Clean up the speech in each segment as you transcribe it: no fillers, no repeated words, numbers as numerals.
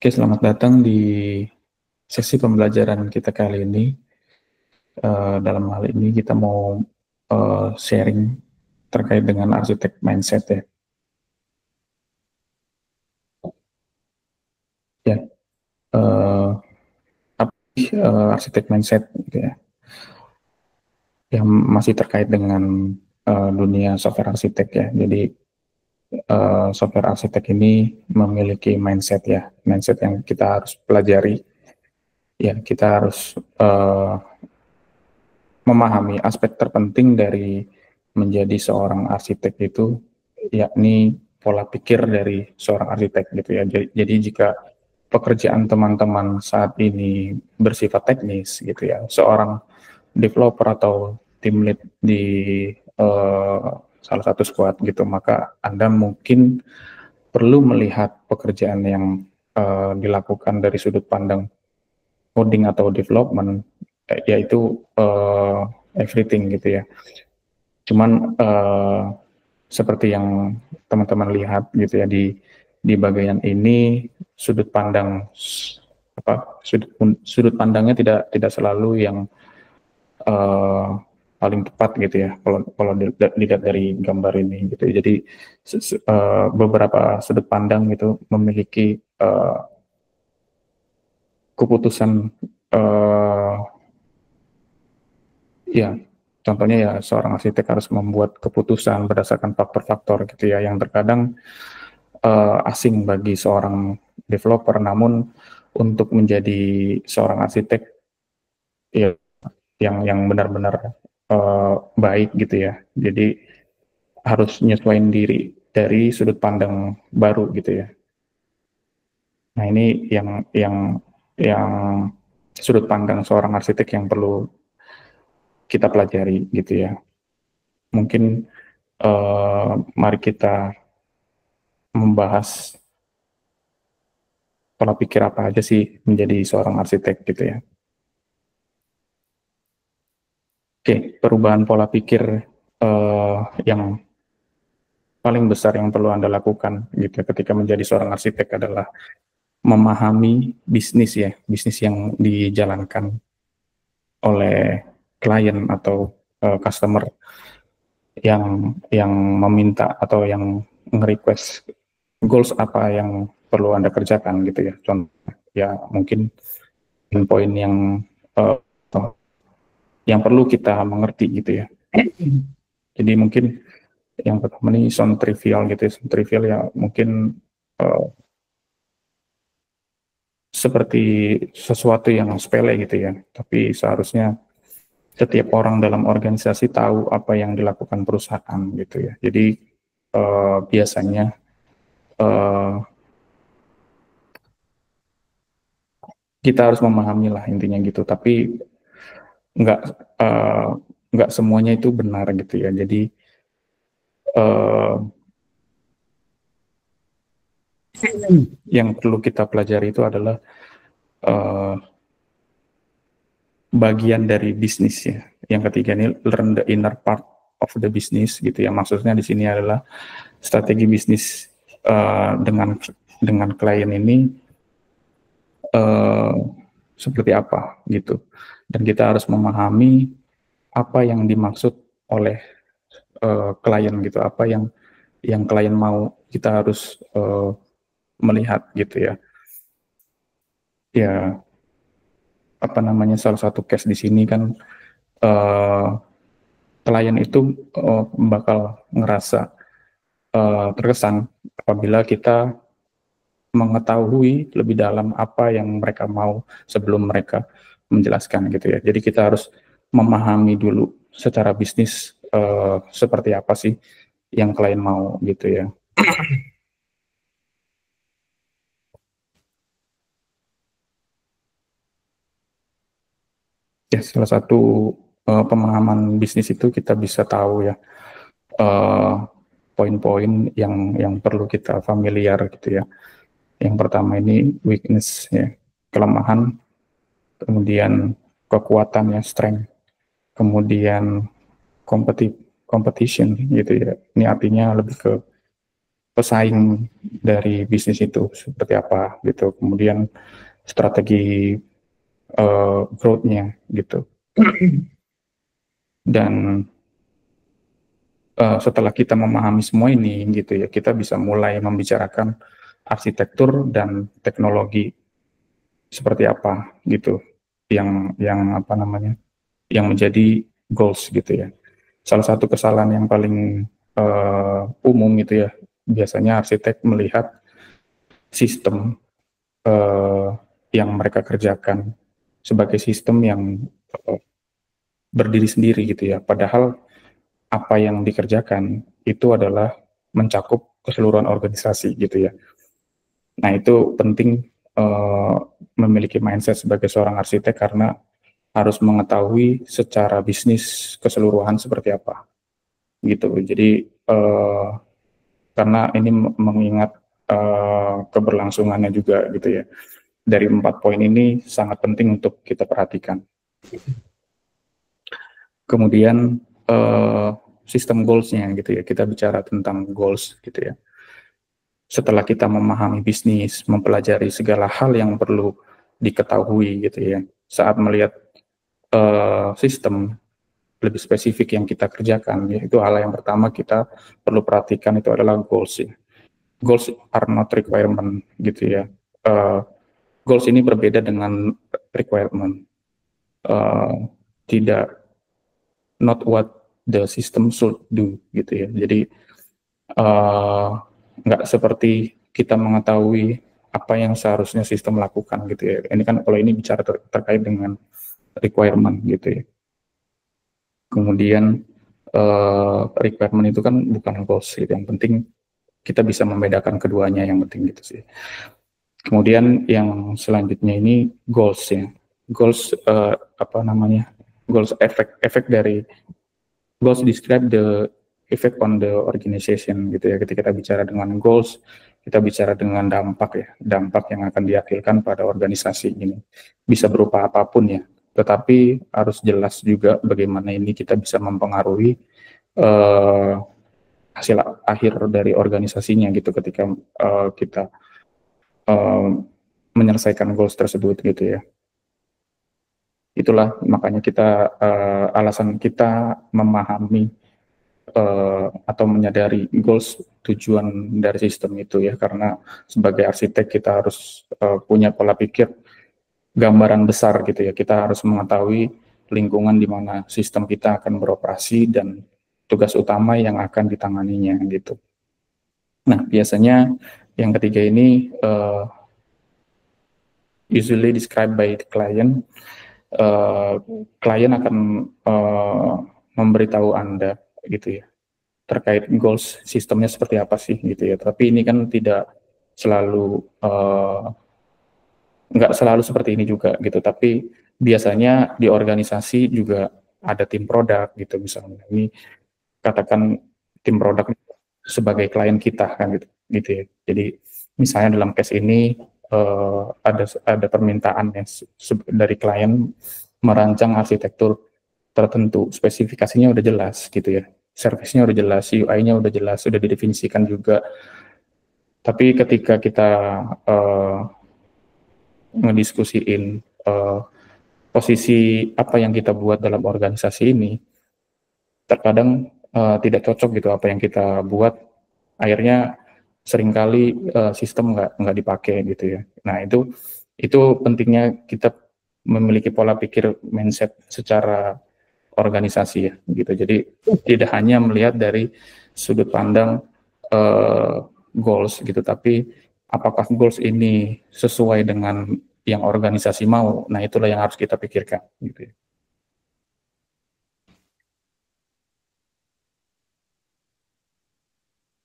Oke, selamat datang di sesi pembelajaran kita kali ini. Dalam hal ini kita mau sharing terkait dengan arsitek mindset ya. Ya, eh, apa sih, arsitek mindset gitu ya, yang masih terkait dengan dunia software arsitek ya. Jadi software arsitek ini memiliki mindset ya, mindset yang kita harus pelajari. Ya, kita harus memahami aspek terpenting dari menjadi seorang arsitek itu, yakni pola pikir dari seorang arsitek gitu ya. Jadi jika pekerjaan teman-teman saat ini bersifat teknis gitu ya, seorang developer atau tim lead di salah satu squad gitu, maka Anda mungkin perlu melihat pekerjaan yang dilakukan dari sudut pandang coding atau development, yaitu everything gitu ya. Cuman seperti yang teman-teman lihat gitu ya, di bagian ini sudut pandang sudut pandangnya tidak selalu yang paling tepat gitu ya, kalau dilihat dari gambar ini gitu ya. Jadi beberapa sudut pandang itu memiliki keputusan, ya, contohnya ya seorang arsitek harus membuat keputusan berdasarkan faktor-faktor gitu ya, yang terkadang asing bagi seorang developer. Namun untuk menjadi seorang arsitek ya, yang benar-benar baik gitu ya, jadi harus nyesuaiin diri dari sudut pandang baru gitu ya. Nah, ini yang sudut pandang seorang arsitek yang perlu kita pelajari gitu ya. Mungkin mari kita membahas pola pikir apa aja sih menjadi seorang arsitek gitu ya. Oke, perubahan pola pikir yang paling besar yang perlu Anda lakukan gitu ya, ketika menjadi seorang arsitek adalah memahami bisnis ya, bisnis yang dijalankan oleh klien atau customer yang meminta atau yang nge-request goals apa yang perlu Anda kerjakan gitu ya. Contoh ya, mungkin poin uh, yang perlu kita mengerti gitu ya. Jadi mungkin yang pertama ini sound trivial gitu ya. Sound trivial ya mungkin uh, seperti sesuatu yang sepele gitu ya. Tapi seharusnya setiap orang dalam organisasi tahu apa yang dilakukan perusahaan gitu ya. Jadi biasanya uh, kita harus memahami lah intinya gitu. Tapi nggak uh, nggak semuanya itu benar gitu ya. Jadi uh, yang perlu kita pelajari itu adalah uh, bagian dari bisnis ya. Yang ketiga ini learn the inner part of the business gitu ya. Maksudnya di sini adalah strategi bisnis dengan klien ini uh, seperti apa gitu. Dan kita harus memahami apa yang dimaksud oleh klien gitu, apa yang klien mau. Kita harus melihat gitu ya. Ya, apa namanya, salah satu case di sini kan klien itu bakal ngerasa terkesan apabila kita mengetahui lebih dalam apa yang mereka mau sebelum mereka menjelaskan gitu ya. Jadi kita harus memahami dulu secara bisnis seperti apa sih yang klien mau gitu ya. Ya, salah satu pemahaman bisnis itu kita bisa tahu ya eh, poin-poin yang perlu kita familiar gitu ya. Yang pertama ini weakness ya, kelemahan, kemudian kekuatan ya, strength, kemudian competition gitu ya. Ini artinya lebih ke pesaing dari bisnis itu seperti apa gitu, kemudian strategi growth-nya gitu. Dan setelah kita memahami semua ini gitu ya, kita bisa mulai membicarakan arsitektur dan teknologi seperti apa gitu, yang apa namanya, yang menjadi goals gitu ya. Salah satu kesalahan yang paling umum gitu ya, biasanya arsitek melihat sistem yang mereka kerjakan sebagai sistem yang uh, berdiri sendiri gitu ya. Padahal apa yang dikerjakan itu adalah mencakup keseluruhan organisasi gitu ya. Nah itu penting memiliki mindset sebagai seorang arsitek karena harus mengetahui secara bisnis keseluruhan seperti apa gitu. Jadi karena ini mengingat keberlangsungannya juga gitu ya. Dari 4 poin ini sangat penting untuk kita perhatikan. Kemudian sistem goals-nya gitu ya, kita bicara tentang goals gitu ya. Setelah kita memahami bisnis, mempelajari segala hal yang perlu diketahui gitu ya, saat melihat sistem lebih spesifik yang kita kerjakan, yaitu hal yang pertama kita perlu perhatikan itu adalah goals ya. Goals are not requirement gitu ya. Goals ini berbeda dengan requirement. Tidak, not what the system should do gitu ya. Jadi nggak seperti kita mengetahui apa yang seharusnya sistem lakukan gitu ya. Ini kan kalau ini bicara terkait dengan requirement gitu ya. Kemudian requirement itu kan bukan goals gitu. Yang penting kita bisa membedakan keduanya, yang penting gitu sih. Kemudian yang selanjutnya ini goals ya. Goals apa namanya? Goals efek dari goals describe the effect on the organization gitu ya. Ketika kita bicara dengan goals, kita bicara dengan dampak ya, dampak yang akan dihasilkan pada organisasi ini. Bisa berupa apapun ya, tetapi harus jelas juga bagaimana ini kita bisa mempengaruhi hasil akhir dari organisasinya gitu ketika kita menyelesaikan goals tersebut gitu ya. Itulah makanya kita alasan kita memahami atau menyadari goals, tujuan dari sistem itu ya, karena sebagai arsitek kita harus punya pola pikir gambaran besar gitu ya. Kita harus mengetahui lingkungan di mana sistem kita akan beroperasi dan tugas utama yang akan ditanganinya gitu. Nah biasanya yang ketiga ini usually described by the client. Klien akan memberitahu Anda gitu ya terkait goals sistemnya seperti apa sih gitu ya. Tapi ini kan tidak selalu nggak selalu seperti ini juga gitu. Tapi biasanya di organisasi juga ada tim produk gitu misalnya. Ini katakan tim produk sebagai klien kita kan gitu ya. Jadi misalnya dalam case ini ada permintaan yang dari klien merancang arsitektur tertentu, spesifikasinya udah jelas gitu ya, service-nya udah jelas, UI-nya udah jelas, sudah didefinisikan juga. Tapi ketika kita ngediskusiin posisi apa yang kita buat dalam organisasi ini, terkadang tidak cocok gitu apa yang kita buat, akhirnya seringkali sistem nggak dipakai gitu ya. Nah itu pentingnya kita memiliki pola pikir mindset secara organisasi ya gitu. Jadi tidak hanya melihat dari sudut pandang goals gitu, tapi apakah goals ini sesuai dengan yang organisasi mau. Nah itulah yang harus kita pikirkan gitu ya.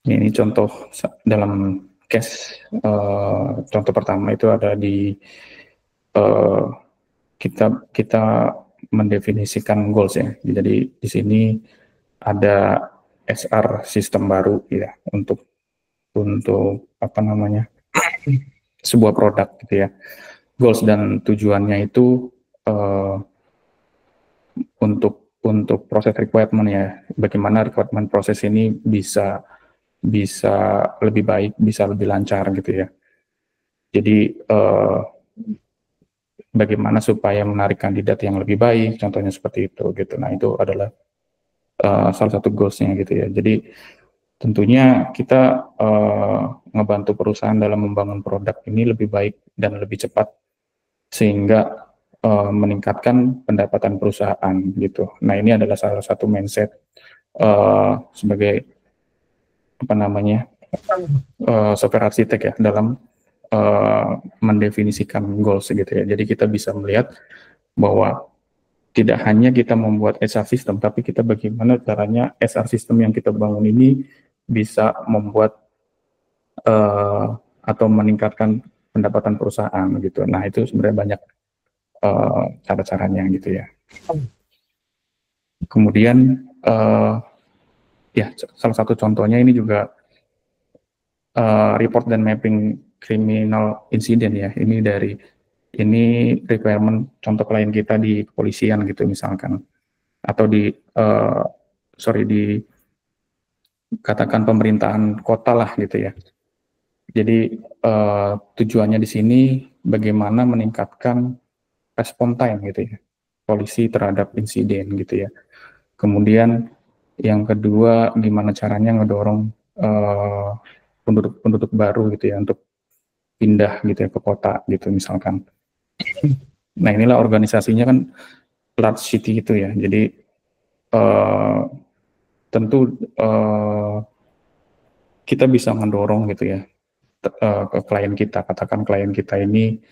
Ini contoh dalam case contoh pertama itu ada di kita mendefinisikan goals ya. Jadi di sini ada SR sistem baru ya untuk apa namanya sebuah produk gitu ya. Goals dan tujuannya itu untuk proses requirement ya. Bagaimana requirement proses ini bisa bisa lebih baik, bisa lebih lancar gitu ya. Jadi bagaimana supaya menarik kandidat yang lebih baik, contohnya seperti itu gitu. Nah itu adalah salah satu goals-nya gitu ya. Jadi tentunya kita ngebantu perusahaan dalam membangun produk ini lebih baik dan lebih cepat sehingga meningkatkan pendapatan perusahaan gitu. Nah ini adalah salah satu mindset sebagai apa namanya software arsitek ya dalam mendefinisikan goals gitu ya. Jadi kita bisa melihat bahwa tidak hanya kita membuat HR system, tapi kita bagaimana caranya HR system yang kita bangun ini bisa membuat atau meningkatkan pendapatan perusahaan gitu. Nah itu sebenarnya banyak cara-caranya gitu ya. Kemudian ya salah satu contohnya ini juga report dan mapping criminal incident ya. Ini requirement contoh klien kita di kepolisian gitu misalkan, atau di katakan pemerintahan kota lah gitu ya. Jadi tujuannya di sini bagaimana meningkatkan respon time gitu ya, polisi terhadap insiden gitu ya. Kemudian yang kedua, gimana caranya ngedorong penduduk-penduduk baru gitu ya untuk pindah gitu ya ke kota gitu misalkan. Nah inilah organisasinya kan large city gitu ya. Jadi tentu kita bisa mendorong gitu ya ke klien kita. Katakan klien kita ini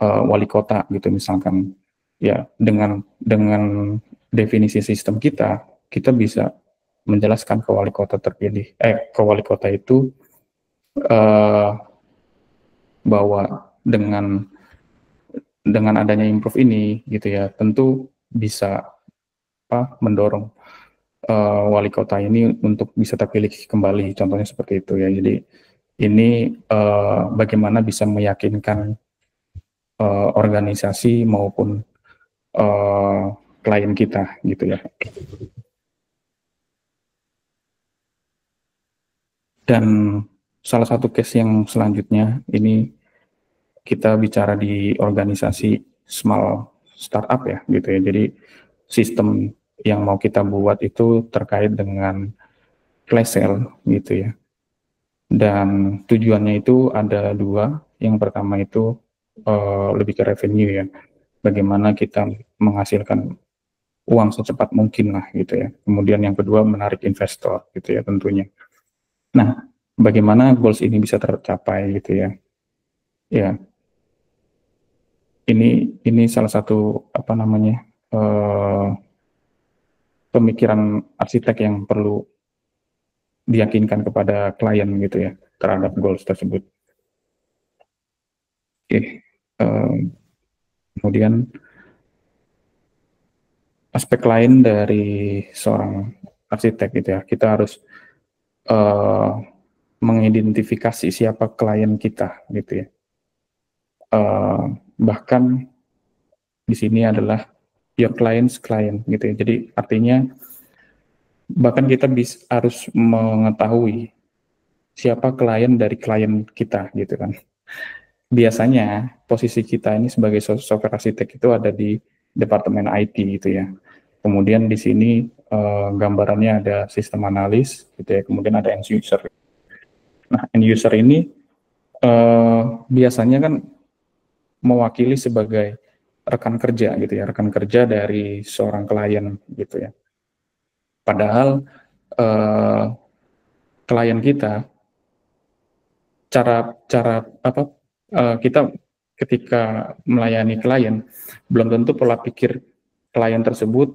wali kota gitu misalkan. Ya dengan definisi sistem kita bisa menjelaskan ke wali kota terpilih, ke wali kota itu bahwa dengan adanya improve ini gitu ya, tentu bisa mendorong wali kota ini untuk bisa terpilih kembali, contohnya seperti itu ya. Jadi ini bagaimana bisa meyakinkan organisasi maupun klien kita gitu ya. Dan salah satu case yang selanjutnya ini kita bicara di organisasi small startup ya gitu ya. Jadi sistem yang mau kita buat itu terkait dengan flash sale gitu ya. Dan tujuannya itu ada dua. Yang pertama itu lebih ke revenue ya. Bagaimana kita menghasilkan uang secepat mungkin lah gitu ya. Kemudian yang kedua menarik investor gitu ya tentunya. Nah, bagaimana goals ini bisa tercapai gitu ya? Ya, ini salah satu apa namanya pemikiran arsitek yang perlu diyakinkan kepada klien gitu ya terhadap goals tersebut. Oke, kemudian aspek lain dari seorang arsitek gitu ya, kita harus mengidentifikasi siapa klien kita gitu ya. Bahkan di sini adalah your client's client gitu ya. Jadi artinya bahkan kita harus mengetahui siapa klien dari klien kita gitu kan. Biasanya posisi kita ini sebagai software arsitek itu ada di departemen IT gitu ya. Kemudian di sini gambarannya ada sistem analis gitu ya. Kemudian ada end user. Nah end user ini biasanya kan mewakili sebagai rekan kerja gitu ya, rekan kerja dari seorang klien gitu ya. Padahal klien kita cara apa kita ketika melayani klien belum tentu pola pikir klien tersebut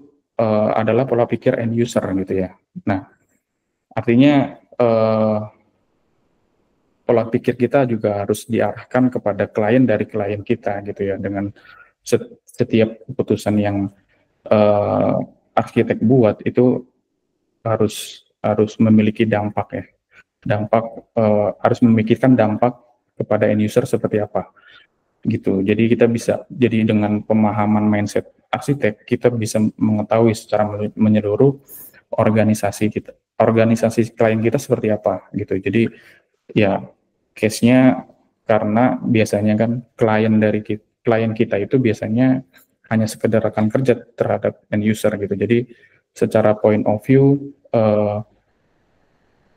adalah pola pikir end user gitu ya. Nah, artinya pola pikir kita juga harus diarahkan kepada klien dari klien kita gitu ya, dengan setiap keputusan yang arsitek buat itu harus memiliki dampak ya. Dampak harus memikirkan dampak kepada end user seperti apa gitu. Jadi kita bisa, jadi dengan pemahaman mindset arsitek kita bisa mengetahui secara menyeluruh organisasi kita, organisasi klien kita seperti apa gitu. Jadi ya case-nya karena biasanya kan klien kita itu biasanya hanya sekedar rekan kerja terhadap end user gitu. Jadi secara point of view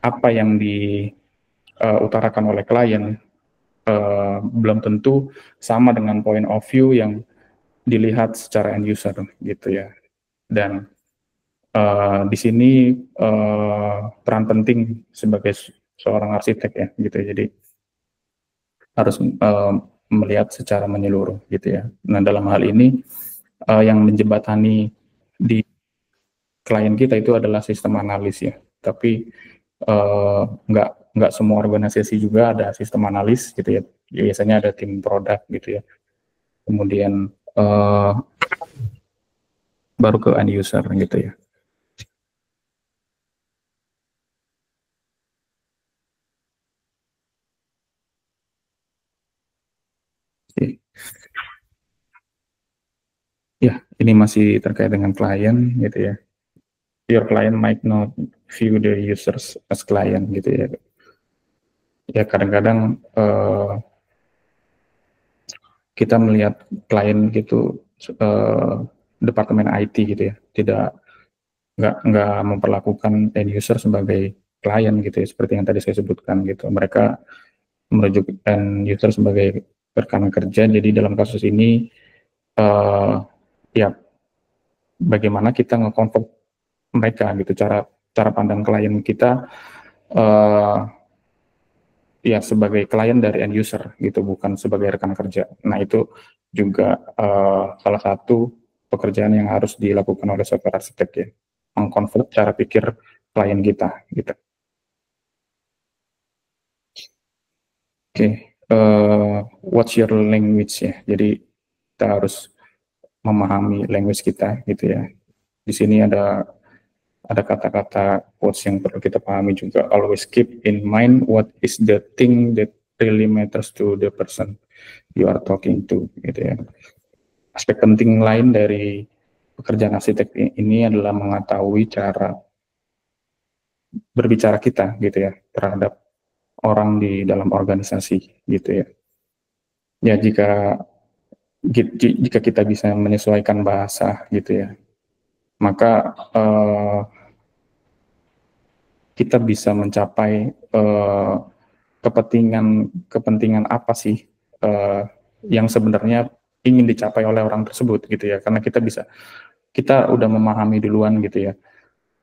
apa yang diutarakan oleh klien belum tentu sama dengan point of view yang dilihat secara end user gitu ya. Dan di sini peran penting sebagai seorang arsitek ya gitu. Jadi harus melihat secara menyeluruh gitu ya. Nah dalam hal ini yang menjembatani di klien kita itu adalah sistem analis ya. Tapi nggak semua organisasi juga ada sistem analis gitu ya. Biasanya ada tim produk gitu ya. Kemudian baru ke end user gitu ya. Ya, ini masih terkait dengan klien gitu ya. Your client might not view the users as client gitu ya. Ya kadang-kadang kita melihat klien gitu departemen IT gitu ya, nggak memperlakukan end user sebagai klien gitu ya, seperti yang tadi saya sebutkan gitu. Mereka merujuk end user sebagai rekan kerja. Jadi dalam kasus ini ya bagaimana kita nge-convert mereka gitu, cara pandang klien kita ya sebagai klien dari end user gitu, bukan sebagai rekan kerja. Nah itu juga salah satu pekerjaan yang harus dilakukan oleh software arsitek ya, mengkonvert cara pikir klien kita gitu. Oke, what's your language ya? Jadi kita harus memahami language kita gitu ya. Di sini ada kata-kata quotes yang perlu kita pahami juga. Always keep in mind what is the thing that really matters to the person you are talking to gitu ya. Aspek penting lain dari pekerjaan arsitek ini adalah mengetahui cara berbicara kita gitu ya terhadap orang di dalam organisasi gitu ya. Ya jika kita bisa menyesuaikan bahasa gitu ya, maka kita bisa mencapai kepentingan apa sih yang sebenarnya ingin dicapai oleh orang tersebut gitu ya, karena kita udah memahami duluan gitu ya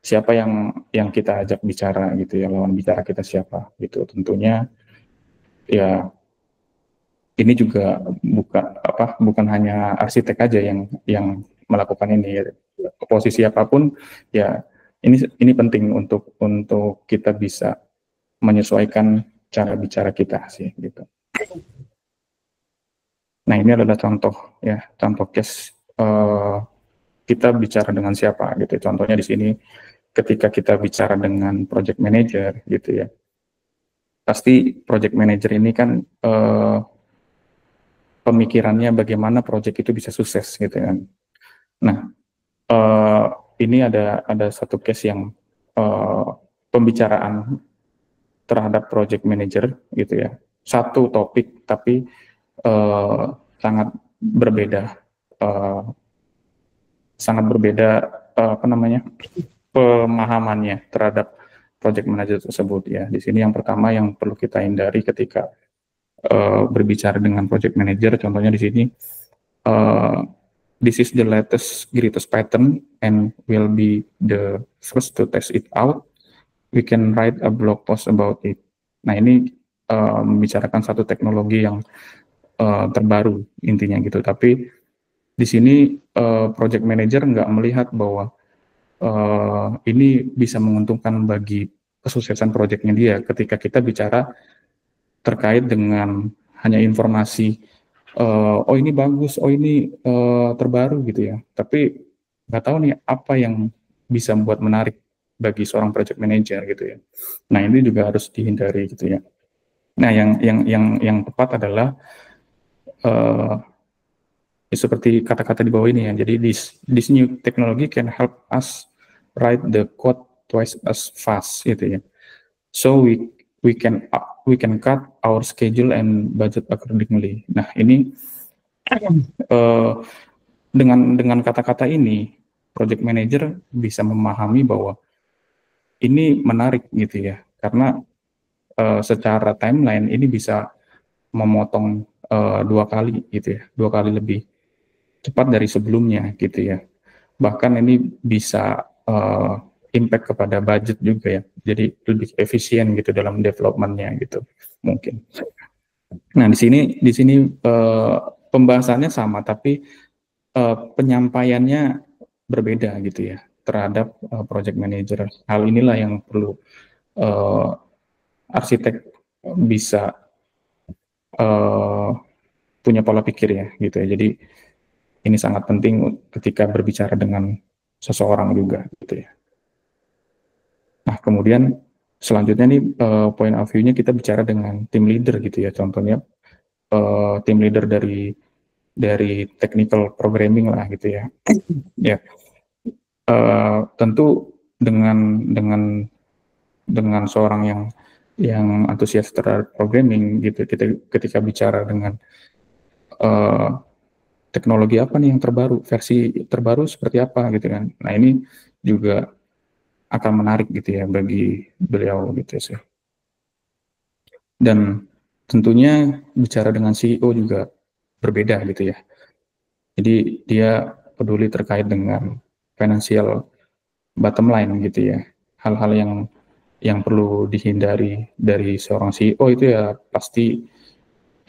siapa yang kita ajak bicara gitu ya, lawan bicara kita siapa gitu. Tentunya ya ini juga bukan hanya arsitek aja yang melakukan ini ya. Posisi apapun ya ini penting untuk kita bisa menyesuaikan cara bicara kita sih gitu. Nah ini adalah contoh case kita bicara dengan siapa gitu. Contohnya di sini ketika kita bicara dengan project manager gitu ya, pasti project manager ini kan pemikirannya bagaimana project itu bisa sukses gitu kan. Nah ini ada satu case yang pembicaraan terhadap project manager gitu ya, satu topik tapi sangat berbeda apa namanya pemahamannya terhadap project manager tersebut ya. Di sini yang pertama yang perlu kita hindari ketika berbicara dengan project manager, contohnya di sini this is the latest greatest pattern and will be the first to test it out. We can write a blog post about it. Nah ini membicarakan satu teknologi yang terbaru intinya gitu. Tapi di sini project manager nggak melihat bahwa ini bisa menguntungkan bagi kesuksesan proyeknya dia ketika kita bicara terkait dengan hanya informasi oh ini bagus, oh ini terbaru gitu ya. Tapi nggak tahu nih apa yang bisa membuat menarik bagi seorang project manager gitu ya. Nah ini juga harus dihindari gitu ya. Nah yang tepat adalah seperti kata-kata di bawah ini ya. Jadi this new technology can help us write the code twice as fast gitu ya. So we can cut our schedule and budget accordingly. Nah, ini dengan kata-kata ini, project manager bisa memahami bahwa ini menarik gitu ya, karena secara timeline ini bisa memotong 2 kali gitu ya, 2 kali lebih cepat dari sebelumnya gitu ya. Bahkan ini bisa impact kepada budget juga ya, jadi lebih efisien gitu dalam developmentnya gitu mungkin. Nah, di sini pembahasannya sama, tapi penyampaiannya berbeda gitu ya terhadap project manager. Hal inilah yang perlu arsitek bisa punya pola pikir ya gitu ya. Jadi ini sangat penting ketika berbicara dengan seseorang juga gitu ya. Nah, kemudian selanjutnya nih point of view-nya kita bicara dengan tim leader gitu ya. Contohnya tim leader dari technical programming lah gitu ya. Ya, tentu dengan seorang yang antusias terhadap programming gitu, ketika bicara dengan teknologi apa nih yang terbaru, versi terbaru seperti apa gitu kan. Nah, ini juga akan menarik gitu ya bagi beliau gitu sih. Dan tentunya bicara dengan CEO juga berbeda gitu ya. Jadi dia peduli terkait dengan financial bottom line gitu ya. Hal-hal yang perlu dihindari dari seorang CEO itu ya pasti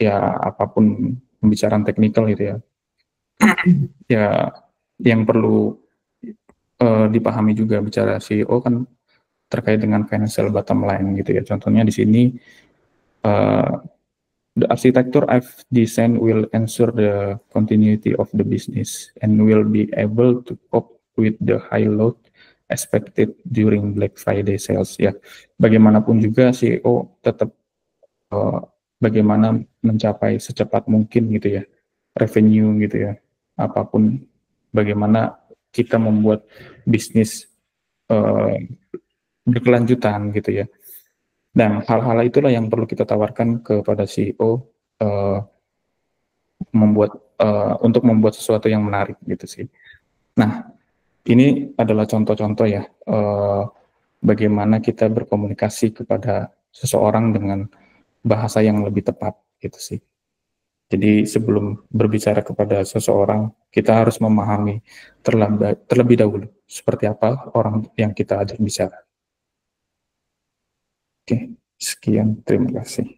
ya apapun pembicaraan teknikal gitu ya. Ya yang perlu dipahami juga bicara CEO kan terkait dengan financial bottom line gitu ya. Contohnya di sini the architecture I've designed will ensure the continuity of the business and will be able to cope with the high load expected during Black Friday sales ya. Bagaimanapun juga CEO tetap bagaimana mencapai secepat mungkin gitu ya revenue gitu ya. Apapun bagaimana kita membuat bisnis berkelanjutan gitu ya. Dan hal-hal itulah yang perlu kita tawarkan kepada CEO untuk membuat sesuatu yang menarik gitu sih. Nah, ini adalah contoh-contoh ya bagaimana kita berkomunikasi kepada seseorang dengan bahasa yang lebih tepat gitu sih. Jadi sebelum berbicara kepada seseorang, kita harus memahami terlebih dahulu seperti apa orang yang kita ajak bicara. Oke, sekian, terima kasih.